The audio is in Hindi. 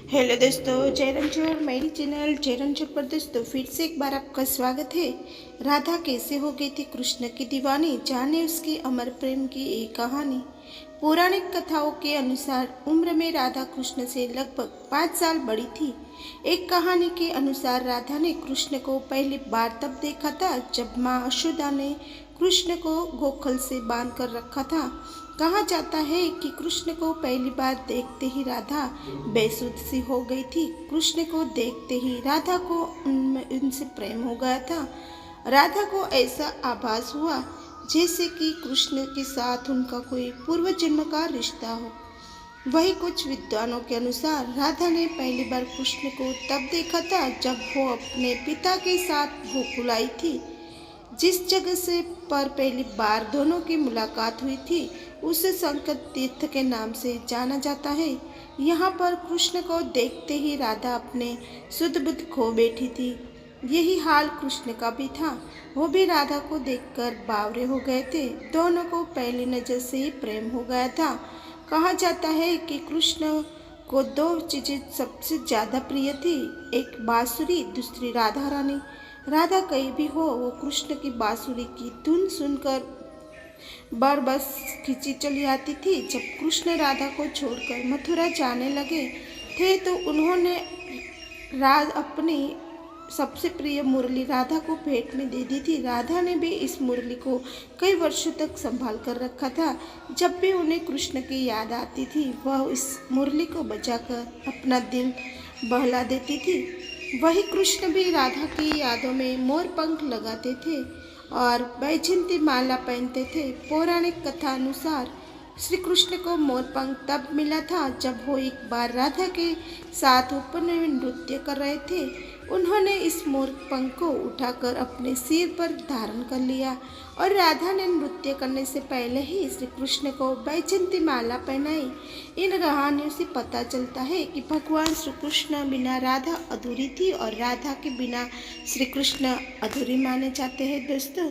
हेलो दोस्तों, जय रंजू और मेरी चैनल जय रंजू पर दोस्तों फिर से एक बार आपका स्वागत है। राधा कैसे हो गई थी कृष्ण की दीवानी, जाने उसकी अमर प्रेम की एक कहानी। पौराणिक कथाओं के अनुसार उम्र में राधा कृष्ण से लगभग 5 साल बड़ी थी। एक कहानी के अनुसार राधा ने कृष्ण को पहली बार तब देखा था जब माँ यशोदा ने कृष्ण को गोखल से बांध कर रखा था। कहा जाता है कि कृष्ण को पहली बार देखते ही राधा बेसुध सी हो गई थी। कृष्ण को देखते ही राधा को उनसे प्रेम हो गया था। राधा को ऐसा आभास हुआ जैसे कि कृष्ण के साथ उनका कोई पूर्व जन्म का रिश्ता हो। वही कुछ विद्वानों के अनुसार राधा ने पहली बार कृष्ण को तब देखा था जब वो अपने पिता के साथ गोकुल आई थी। जिस जगह से पर पहली बार दोनों की मुलाकात हुई थी उसे संकट तीर्थ के नाम से जाना जाता है। यहाँ पर कृष्ण को देखते ही राधा अपने सुध बुध खो बैठी थी। यही हाल कृष्ण का भी था। वो भी राधा को देखकर बावरे हो गए थे। दोनों को पहली नजर से ही प्रेम हो गया था। कहा जाता है कि कृष्ण को दो चीजें सबसे ज्यादा प्रिय थी, एक बांसुरी, दूसरी राधा रानी। राधा कहीं भी हो वो कृष्ण की बांसुरी की धुन सुनकर बार बस खींची चली आती थी। जब कृष्ण राधा को छोड़कर मथुरा जाने लगे थे तो उन्होंने राज अपनी सबसे प्रिय मुरली राधा को भेंट में दे दी थी। राधा ने भी इस मुरली को कई वर्षों तक संभाल कर रखा था। जब भी उन्हें कृष्ण की याद आती थी वह इस मुरली को बजाकर अपना दिल बहला देती थी। वही कृष्ण भी राधा की यादों में मोर पंख लगाते थे और वैजयंती माला पहनते थे। पौराणिक कथा अनुसार श्री कृष्ण को मोर पंख तब मिला था जब वो एक बार राधा के साथ ऊपर में नृत्य कर रहे थे। उन्होंने इस मोर पंख को उठाकर अपने सिर पर धारण कर लिया और राधा ने नृत्य करने से पहले ही श्री कृष्ण को वैजयंती माला पहनाई। इन कहानियों से पता चलता है कि भगवान श्री कृष्ण बिना राधा अधूरी थी और राधा के बिना श्री कृष्ण अधूरी माने जाते हैं दोस्तों।